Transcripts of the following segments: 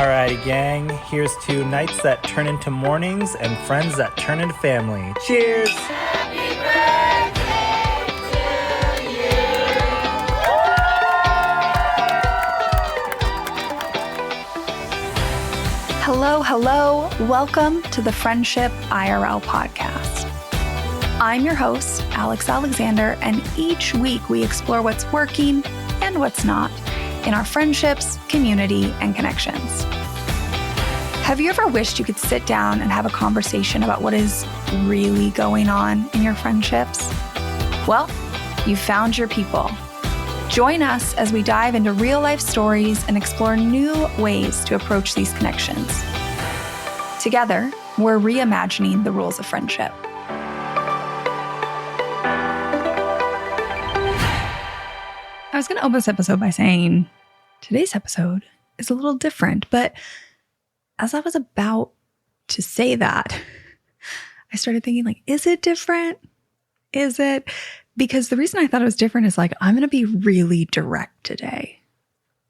Alrighty, gang. Here's to nights that turn into mornings and friends that turn into family. Cheers! Happy birthday to you! Hello. Welcome to the Friendship IRL podcast. I'm your host, Alex Alexander, and each week we explore what's working and what's not in our friendships, community, and connections. Have you ever wished you could sit down and have a conversation about what is really going on in your friendships? Well, you found your people. Join us as we dive into real-life stories and explore new ways to approach these connections. Together, we're reimagining the rules of friendship. I was going to open this episode by saying today's episode is a little different, but as I was about to say that, I started thinking, is it different? Is it? Because the reason I thought it was different is I'm going to be really direct today.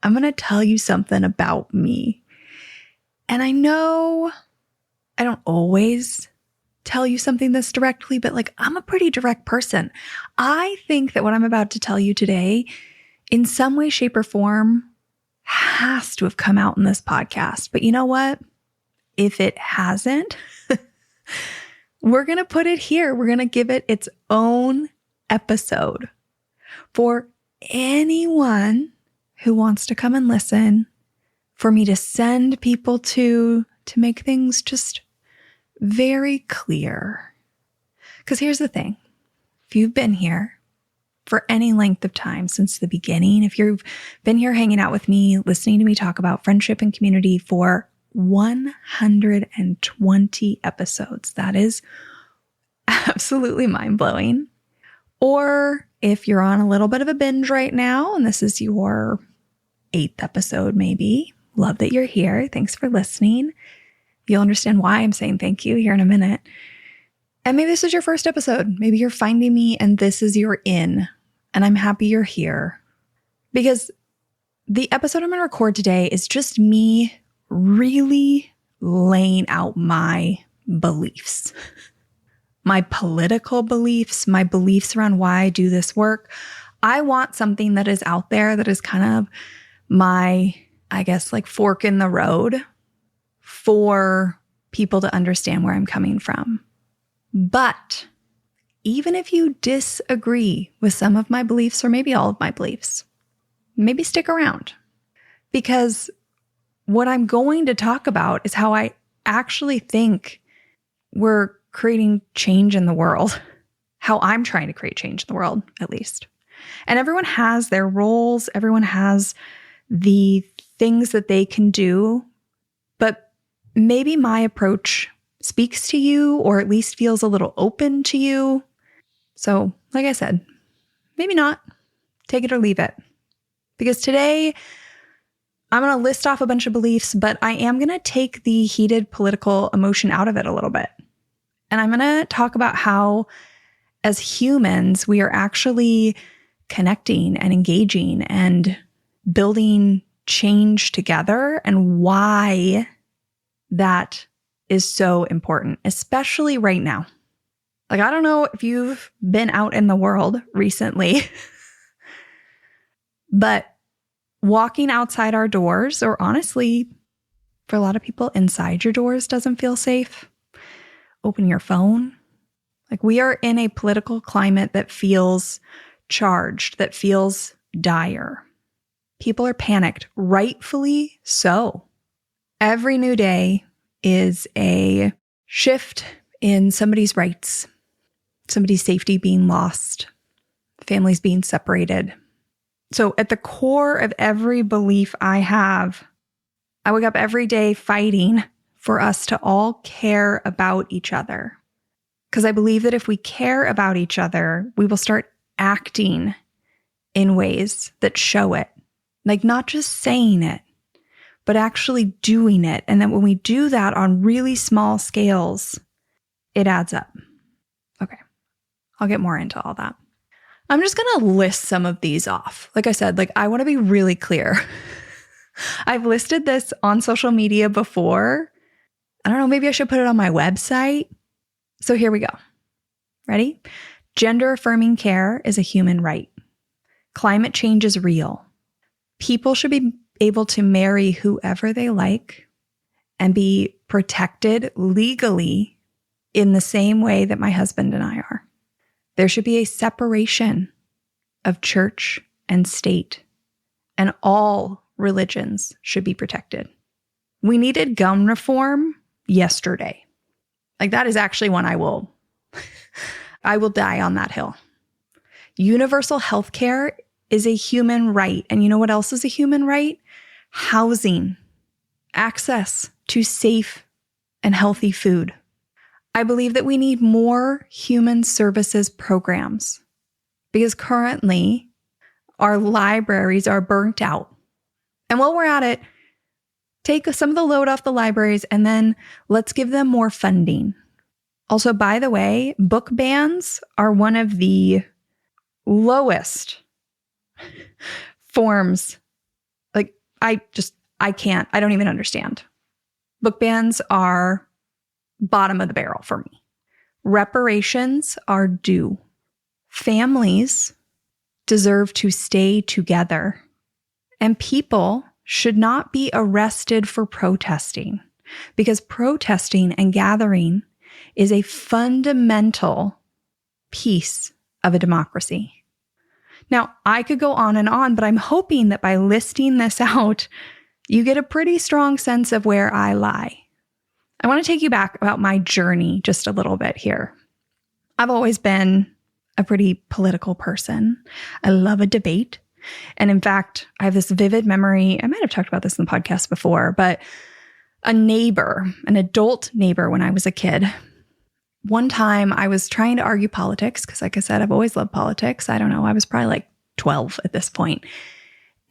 I'm going to tell you something about me. And I know I don't always tell you something this directly, but I'm a pretty direct person. I think that what I'm about to tell you today, in some way, shape, or form, has to have come out in this podcast. But you know what? If it hasn't, we're going to put it here. We're going to give it its own episode for anyone who wants to come and listen, for me to send people to make things just very clear. Because here's the thing. If you've been here for any length of time since the beginning, if you've been here hanging out with me, listening to me talk about friendship and community for 120 episodes, that is absolutely mind-blowing. Or if you're on a little bit of a binge right now, and this is your 8th episode maybe, love that you're here. Thanks for listening. You'll understand why I'm saying thank you here in a minute. And maybe this is your first episode. Maybe you're finding me and this is your in. And I'm happy you're here. Because the episode I'm going to record today is just me really laying out my beliefs. My political beliefs, my beliefs around why I do this work. I want something that is out there that is kind of my, fork in the road for people to understand where I'm coming from. But even if you disagree with some of my beliefs, or maybe all of my beliefs, maybe stick around. Because what I'm going to talk about is how I actually think we're creating change in the world. How I'm trying to create change in the world, at least. And everyone has their roles. Everyone has the things that they can do. But maybe my approach speaks to you, or at least feels a little open to you. So, like I said, maybe not. Take it or leave it. Because today, I'm going to list off a bunch of beliefs, but I am going to take the heated political emotion out of it a little bit. And I'm going to talk about how, as humans, we are actually connecting and engaging and building change together, and why that is so important, especially right now. I don't know if you've been out in the world recently, but walking outside our doors, or honestly, for a lot of people, inside your doors doesn't feel safe. Open your phone. We are in a political climate that feels charged, that feels dire. People are panicked, rightfully so. Every new day is a shift in somebody's rights, somebody's safety being lost, families being separated. So at the core of every belief I have, I wake up every day fighting for us to all care about each other. Because I believe that if we care about each other, we will start acting in ways that show it. Not just saying it, but actually doing it. And then when we do that on really small scales, it adds up. Okay, I'll get more into all that. I'm just going to list some of these off. Like I said, I want to be really clear. I've listed this on social media before. I don't know, maybe I should put it on my website. So here we go. Ready? Gender affirming care is a human right. Climate change is real. People should be able to marry whoever they like and be protected legally in the same way that my husband and I are. There should be a separation of church and state, and all religions should be protected. We needed gun reform yesterday. Like, that is actually one I will die on that hill. Universal health care is a human right. And you know what else is a human right? Housing, access to safe and healthy food. I believe that we need more human services programs because currently our libraries are burnt out. And while we're at it, take some of the load off the libraries and then let's give them more funding. Also, by the way, book bans are one of the lowest forms. Like, I don't even understand. Book bans are bottom of the barrel for me. Reparations are due. Families deserve to stay together. And people should not be arrested for protesting, because protesting and gathering is a fundamental piece of a democracy. Now, I could go on, but I'm hoping that by listing this out, you get a pretty strong sense of where I lie. I want to take you back about my journey just a little bit here. I've always been a pretty political person. I love a debate. And in fact, I have this vivid memory. I might have talked about this in the podcast before, but a neighbor, an adult neighbor when I was a kid, one time I was trying to argue politics because, like I said, I've always loved politics. I don't know. I was probably like 12 at this point.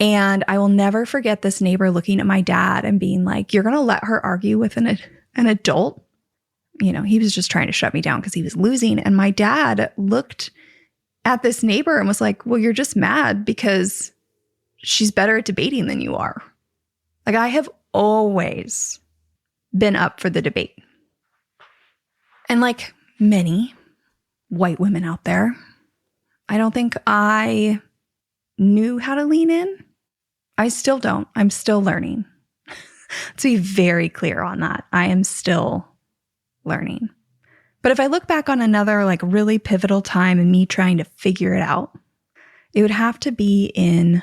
And I will never forget this neighbor looking at my dad and being like, "You're going to let her argue with an adult?" You know, he was just trying to shut me down because he was losing. And my dad looked at this neighbor and was like, "Well, you're just mad because she's better at debating than you are." Like, I have always been up for the debate. And like many white women out there, I don't think I knew how to lean in. I still don't. I'm still learning. To be very clear on that, I am still learning. But if I look back on another like really pivotal time in me trying to figure it out, it would have to be in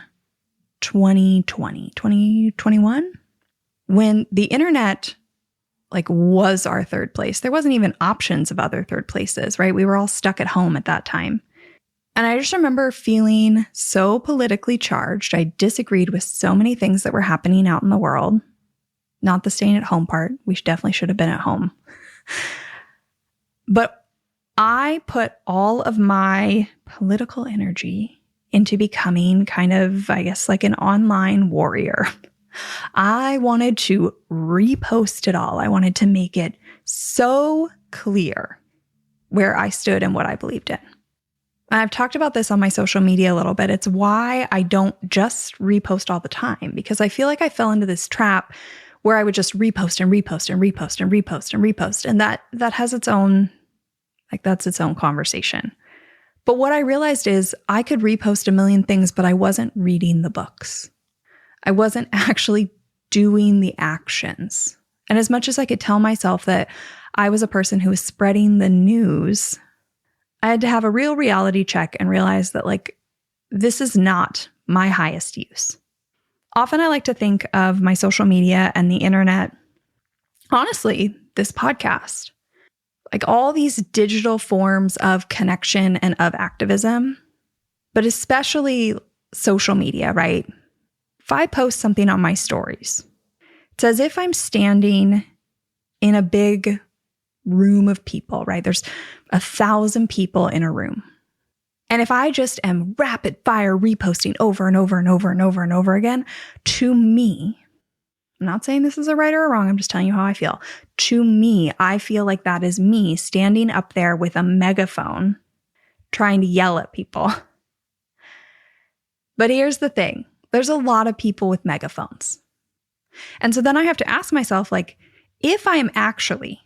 2020, 2021, when the internet like was our third place. There wasn't even options of other third places, right? We were all stuck at home at that time. And I just remember feeling so politically charged. I disagreed with so many things that were happening out in the world. Not the staying at home part. We definitely should have been at home. But I put all of my political energy into becoming kind of, I guess, like an online warrior. I wanted to repost it all. I wanted to make it so clear where I stood and what I believed in. I've talked about this on my social media a little bit. It's why I don't just repost all the time, because I feel like I fell into this trap where I would just repost and repost and repost and repost and repost. And that has its own, like, that's its own conversation. But what I realized is I could repost a million things, but I wasn't reading the books. I wasn't actually doing the actions. And as much as I could tell myself that I was a person who was spreading the news, I had to have a real reality check and realize that, like, this is not my highest use. Often I like to think of my social media and the internet, honestly, this podcast, like all these digital forms of connection and of activism, but especially social media, right? If I post something on my stories, it's as if I'm standing in a big room of people, right? There's 1,000 people in a room. And if I just am rapid fire reposting over and over and over and over and over again, to me, I'm not saying this is a right or a wrong, I'm just telling you how I feel. To me, I feel like that is me standing up there with a megaphone trying to yell at people. But here's the thing. There's a lot of people with megaphones. And so then I have to ask myself, like, if I am actually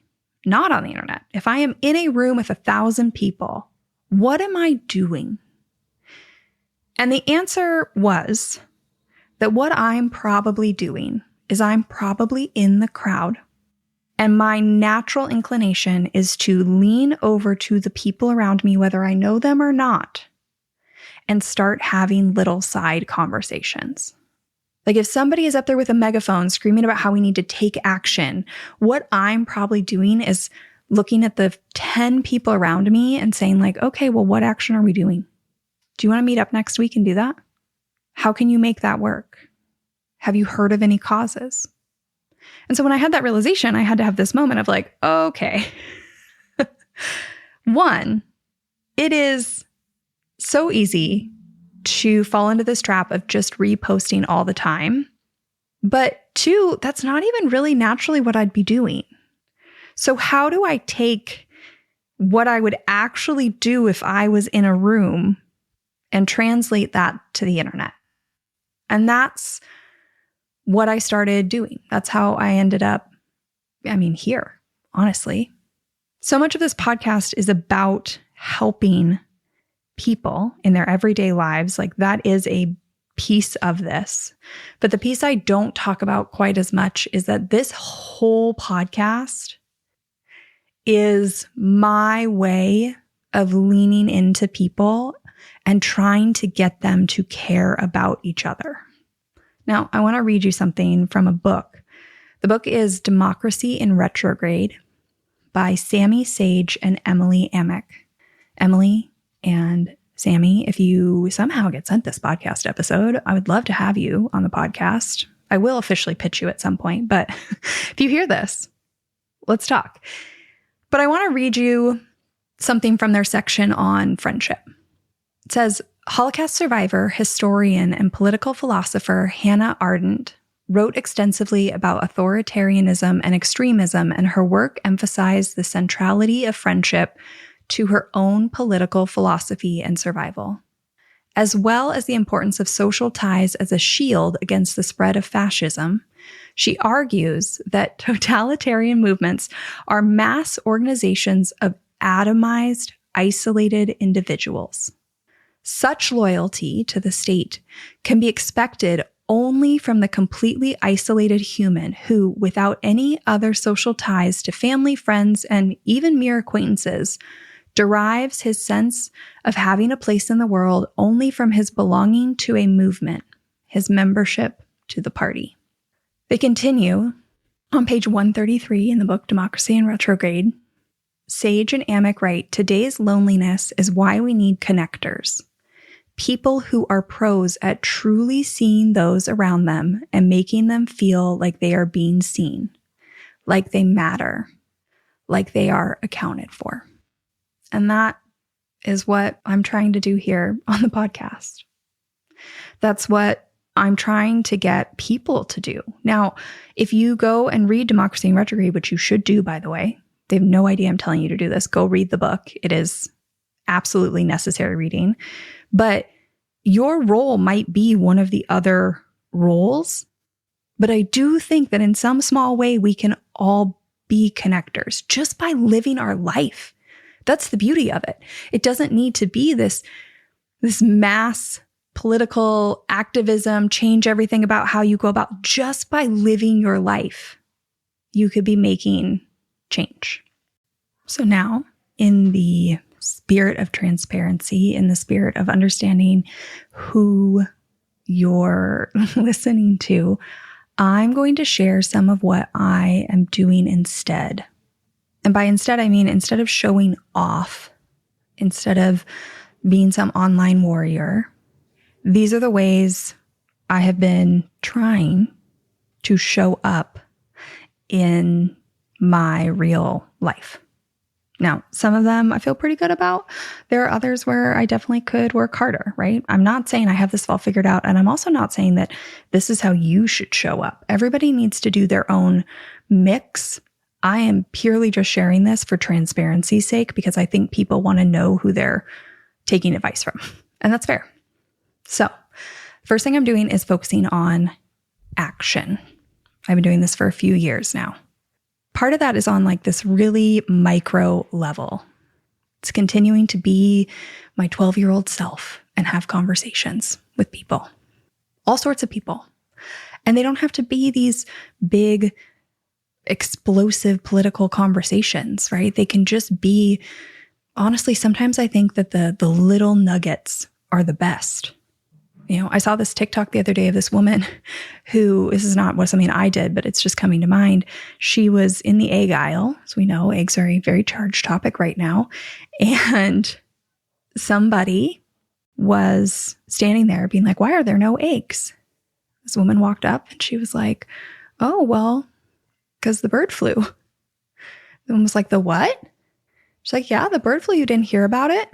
not on the internet, if I am in a room with 1,000 people, what am I doing? And the answer was that what I'm probably doing is I'm probably in the crowd. And my natural inclination is to lean over to the people around me, whether I know them or not, and start having little side conversations. Like if somebody is up there with a megaphone screaming about how we need to take action, what I'm probably doing is looking at the 10 people around me and saying like, okay, well, what action are we doing? Do you want to meet up next week and do that? How can you make that work? Have you heard of any causes? And so when I had that realization, I had to have this moment of like, okay. One, it is so easy to fall into this trap of just reposting all the time. But two, that's not even really naturally what I'd be doing. So how do I take what I would actually do if I was in a room and translate that to the internet? And that's what I started doing. That's how I ended up, here, honestly. So much of this podcast is about helping people in their everyday lives. Like that is a piece of this. But the piece I don't talk about quite as much is that this whole podcast is my way of leaning into people and trying to get them to care about each other. Now, I want to read you something from a book. The book is Democracy in Retrograde by Sami Sage and Emily Amick. Emily and Sami, if you somehow get sent this podcast episode, I would love to have you on the podcast. I will officially pitch you at some point, but if you hear this, let's talk. But I want to read you something from their section on friendship. It says, Holocaust survivor, historian, and political philosopher Hannah Arendt wrote extensively about authoritarianism and extremism, and her work emphasized the centrality of friendship to her own political philosophy and survival, as well as the importance of social ties as a shield against the spread of fascism. She argues that totalitarian movements are mass organizations of atomized, isolated individuals. Such loyalty to the state can be expected only from the completely isolated human who, without any other social ties to family, friends, and even mere acquaintances, derives his sense of having a place in the world only from his belonging to a movement, his membership to the party. They continue on page 133 in the book Democracy in Retrograde. Sage and Amick write, today's loneliness is why we need connectors. People who are pros at truly seeing those around them and making them feel like they are being seen, like they matter, like they are accounted for. And that is what I'm trying to do here on the podcast. That's what I'm trying to get people to do. Now, if you go and read Democracy in Retrograde, which you should do, by the way, they have no idea I'm telling you to do this. Go read the book. It is absolutely necessary reading. But your role might be one of the other roles. But I do think that in some small way, we can all be connectors just by living our life. That's the beauty of it. It doesn't need to be this mass political activism, change everything about how you go about. Just by living your life, you could be making change. So now, in the spirit of transparency, in the spirit of understanding who you're listening to, I'm going to share some of what I am doing instead. And by instead, I mean instead of showing off, instead of being some online warrior, these are the ways I have been trying to show up in my real life. Now, some of them I feel pretty good about. There are others where I definitely could work harder, right? I'm not saying I have this all figured out, and I'm also not saying that this is how you should show up. Everybody needs to do their own mix. I am purely just sharing this for transparency's sake because I think people want to know who they're taking advice from, and that's fair. So, first thing I'm doing is focusing on action. I've been doing this for a few years now. Part of that is on like this really micro level. It's continuing to be my 12-year-old self and have conversations with people, all sorts of people. And they don't have to be these big, explosive political conversations, right? They can just be, honestly, sometimes I think that the little nuggets are the best. You know, I saw this TikTok the other day of this woman who, this is not something I did, but it's just coming to mind. She was in the egg aisle. As we know, eggs are a very charged topic right now. And somebody was standing there being like, why are there no eggs? This woman walked up and she was like, oh, well, because the bird flu. The woman was like, the what? She's like, yeah, the bird flu. You didn't hear about it?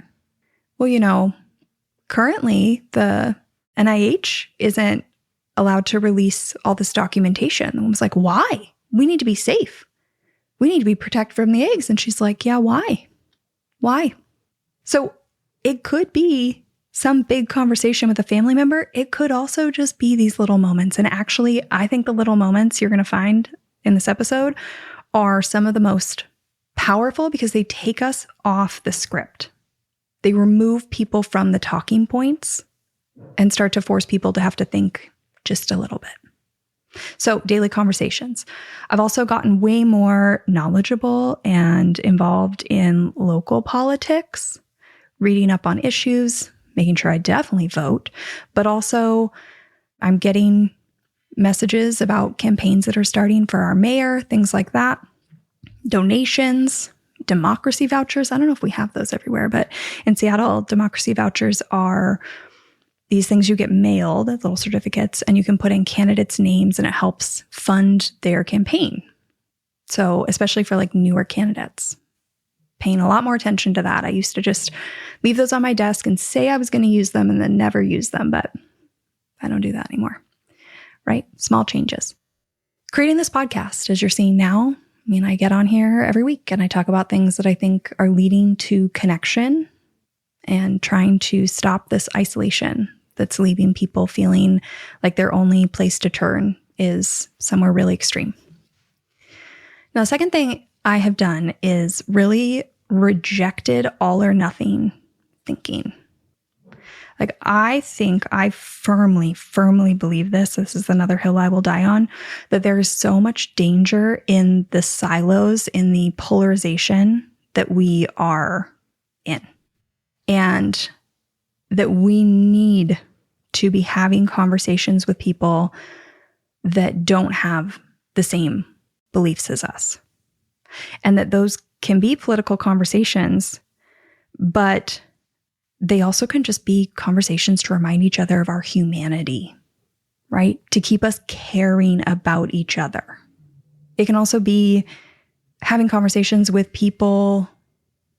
Well, you know, currently the NIH isn't allowed to release all this documentation. The woman's like, why? We need to be safe. We need to be protected from the eggs. And she's like, yeah, why? Why? So it could be some big conversation with a family member. It could also just be these little moments. And actually, I think the little moments you're going to find in this episode are some of the most powerful because they take us off the script. They remove people from the talking points and start to force people to have to think just a little bit. So daily conversations. I've also gotten way more knowledgeable and involved in local politics, reading up on issues, making sure I definitely vote, but also I'm getting messages about campaigns that are starting for our mayor, things like that, donations, democracy vouchers. I don't know if we have those everywhere, but in Seattle, democracy vouchers are these things you get mailed, little certificates, and you can put in candidates' names and it helps fund their campaign. So especially for like newer candidates, paying a lot more attention to that. I used to just leave those on my desk and say I was going to use them and then never use them, but I don't do that anymore, right? Small changes. Creating this podcast, as you're seeing now, I mean, I get on here every week and I talk about things that I think are leading to connection and trying to stop this isolation that's leaving people feeling like their only place to turn is somewhere really extreme. Now, the second thing I have done is really rejected all or nothing thinking. Like, I think I firmly believe this. This is another hill I will die on, that there is so much danger in the silos, in the polarization that we are in. And that we need to be having conversations with people that don't have the same beliefs as us. And that those can be political conversations, but they also can just be conversations to remind each other of our humanity, right? To keep us caring about each other. It can also be having conversations with people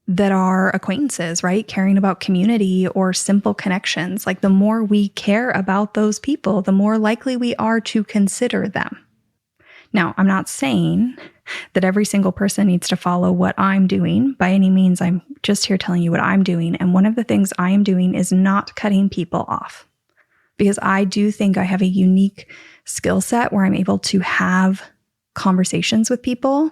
that are acquaintances, right? Caring about community or simple connections. Like, the more we care about those people, the more likely we are to consider them. Now, I'm not saying that every single person needs to follow what I'm doing by any means. I'm just here telling you what I'm doing. And one of the things I am doing is not cutting people off, because I do think I have a unique skill set where I'm able to have conversations with people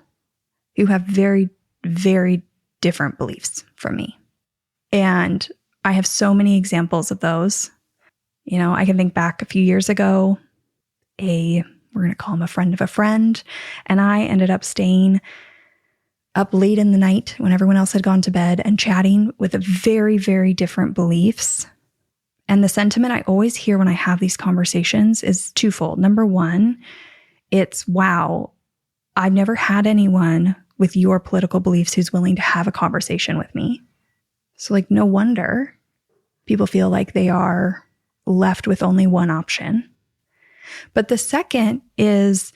who have very, very different beliefs from me. And I have so many examples of those. You know, I can think back a few years ago, we're going to call him a friend of a friend, and I ended up staying up late in the night when everyone else had gone to bed and chatting with very, very different beliefs. And the sentiment I always hear when I have these conversations is twofold. Number one, it's, wow, I've never had anyone with your political beliefs who's willing to have a conversation with me. So, like, no wonder people feel like they are left with only one option. But the second is,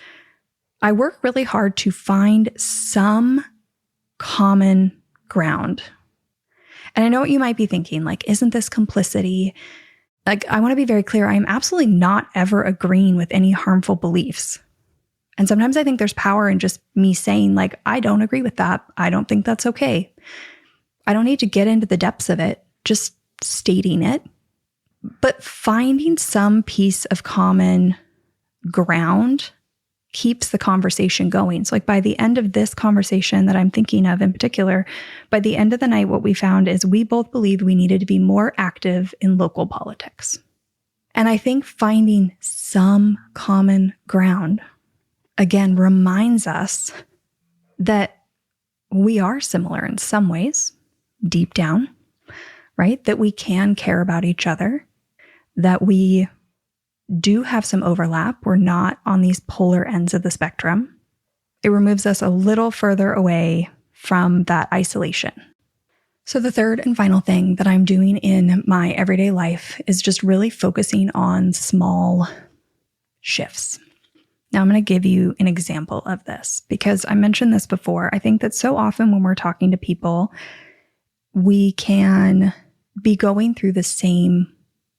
I work really hard to find some common ground. And I know what you might be thinking, like, isn't this complicity? Like, I want to be very clear. I am absolutely not ever agreeing with any harmful beliefs. And sometimes I think there's power in just me saying, like, I don't agree with that. I don't think that's okay. I don't need to get into the depths of it, just stating it. But finding some piece of common ground keeps the conversation going. So like by the end of this conversation that I'm thinking of in particular, by the end of the night, what we found is we both believed we needed to be more active in local politics. And I think finding some common ground, again, reminds us that we are similar in some ways, deep down, right? That we can care about each other, that we do have some overlap. We're not on these polar ends of the spectrum. It removes us a little further away from that isolation. So the third and final thing that I'm doing in my everyday life is just really focusing on small shifts. Now I'm going to give you an example of this because I mentioned this before. I think that so often when we're talking to people, we can be going through the same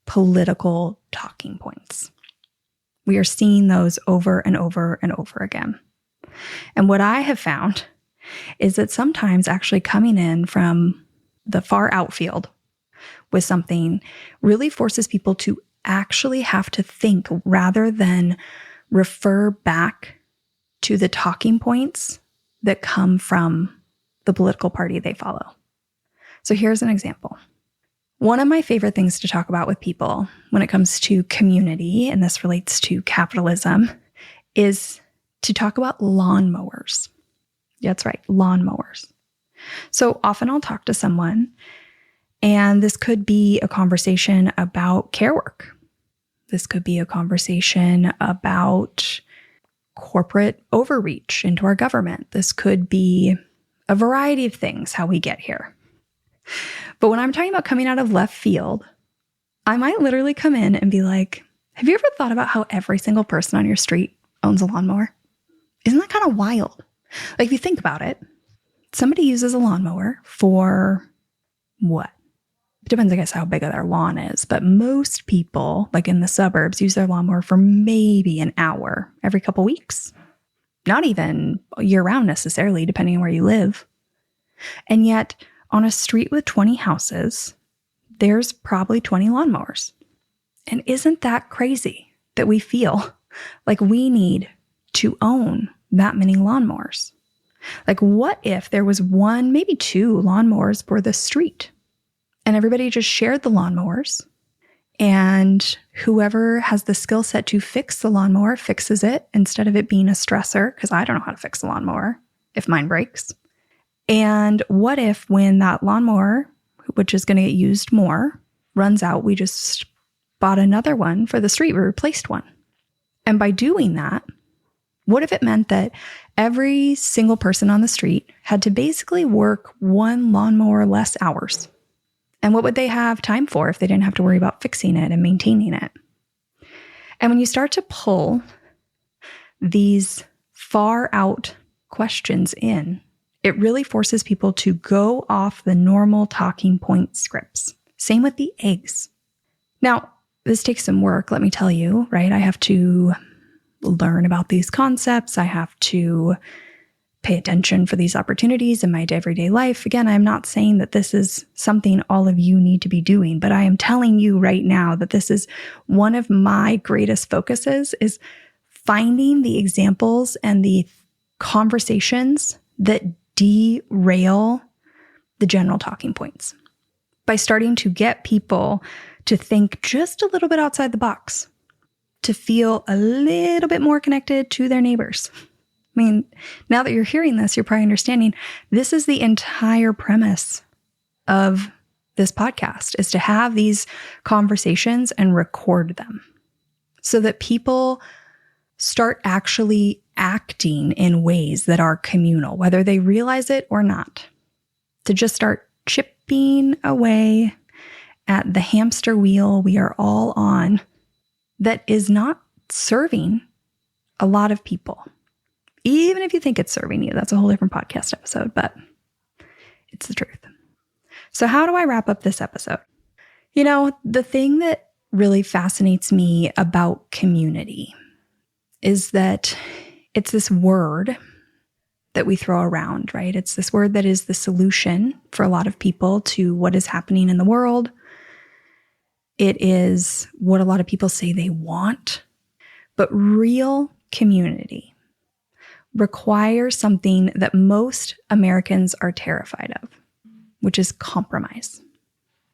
political talking points. We are seeing those over and over and over again. And what I have found is that sometimes actually coming in from the far outfield with something really forces people to actually have to think rather than refer back to the talking points that come from the political party they follow. So here's an example. One of my favorite things to talk about with people when it comes to community, and this relates to capitalism, is to talk about lawnmowers. Yeah, that's right, lawnmowers. So often I'll talk to someone, and this could be a conversation about care work. This could be a conversation about corporate overreach into our government. This could be a variety of things, how we get here. But when I'm talking about coming out of left field, I might literally come in and be like, have you ever thought about how every single person on your street owns a lawnmower? Isn't that kind of wild? Like if you think about it, somebody uses a lawnmower for what? It depends, I guess, how big their lawn is. But most people, like in the suburbs, use their lawnmower for maybe an hour every couple weeks. Not even year round necessarily, depending on where you live. And yet, on a street with 20 houses, there's probably 20 lawnmowers. And isn't that crazy that we feel like we need to own that many lawnmowers? Like, what if there was one, maybe two lawnmowers for the street, and everybody just shared the lawnmowers, and whoever has the skill set to fix the lawnmower fixes it instead of it being a stressor, because I don't know how to fix a lawnmower if mine breaks. And what if when that lawnmower, which is going to get used more, runs out, we just bought another one for the street, we replaced one. And by doing that, what if it meant that every single person on the street had to basically work one lawnmower less hours? And what would they have time for if they didn't have to worry about fixing it and maintaining it? And when you start to pull these far out questions in, it really forces people to go off the normal talking point scripts. Same with the eggs. Now, this takes some work, let me tell you, right? I have to learn about these concepts. I have to pay attention for these opportunities in my everyday life. Again, I'm not saying that this is something all of you need to be doing, but I am telling you right now that this is one of my greatest focuses, is finding the examples and the conversations that derail the general talking points by starting to get people to think just a little bit outside the box, to feel a little bit more connected to their neighbors. I mean, now that you're hearing this, you're probably understanding this is the entire premise of this podcast, is to have these conversations and record them so that people start actually acting in ways that are communal, whether they realize it or not, to just start chipping away at the hamster wheel we are all on that is not serving a lot of people. Even if you think it's serving you, that's a whole different podcast episode, but it's the truth. So how do I wrap up this episode? You know, the thing that really fascinates me about community is that it's this word that we throw around, right? It's this word that is the solution for a lot of people to what is happening in the world. It is what a lot of people say they want. But real community, requires something that most Americans are terrified of, which is compromise.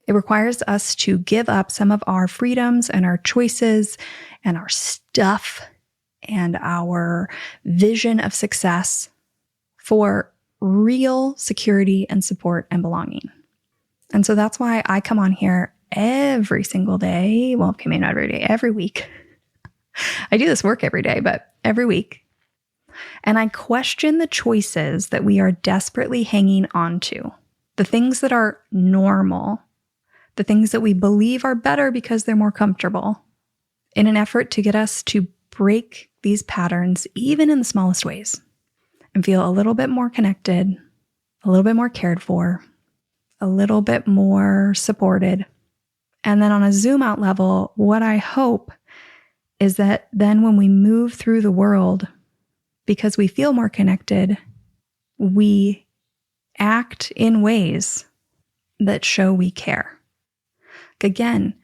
It requires us to give up some of our freedoms and our choices and our stuff and our vision of success for real security and support and belonging. And so that's why I come on here every single day. Well, maybe not every day, every week. I do this work every day, but every week. And I question the choices that we are desperately hanging on to, the things that are normal, the things that we believe are better because they're more comfortable, in an effort to get us to break these patterns, even in the smallest ways, and feel a little bit more connected, a little bit more cared for, a little bit more supported. And then on a zoom out level, what I hope is that then when we move through the world, because we feel more connected, we act in ways that show we care. Again,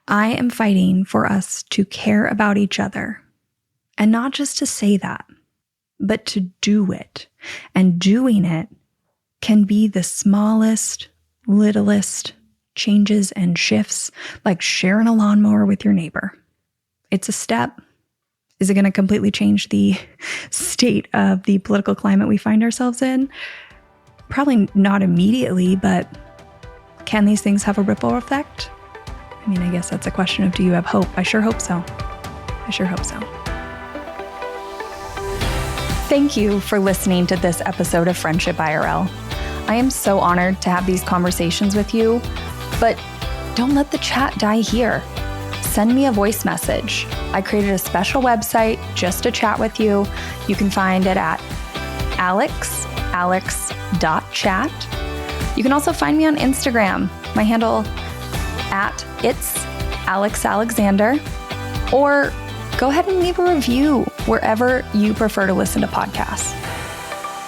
I am fighting for us to care about each other, and not just to say that, but to do it. And doing it can be the smallest, littlest changes and shifts, like sharing a lawnmower with your neighbor. It's a step. Is it going to completely change the state of the political climate we find ourselves in? Probably not immediately, but can these things have a ripple effect? I mean, I guess that's a question of, do you have hope? I sure hope so. I sure hope so. Thank you for listening to this episode of Friendship IRL. I am so honored to have these conversations with you, but don't let the chat die here. Send me a voice message. I created a special website just to chat with you. You can find it at alex.chat. You can also find me on Instagram. My handle at it's Alex Alexander, or go ahead and leave a review wherever you prefer to listen to podcasts.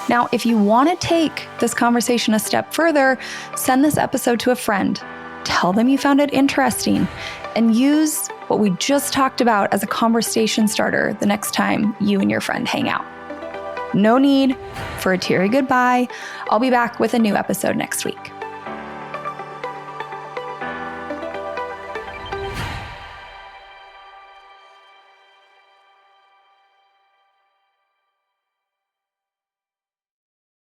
Now, if you want to take this conversation a step further, send this episode to a friend. Tell them you found it interesting, and use what we just talked about as a conversation starter the next time you and your friend hang out. No need for a teary goodbye. I'll be back with a new episode next week.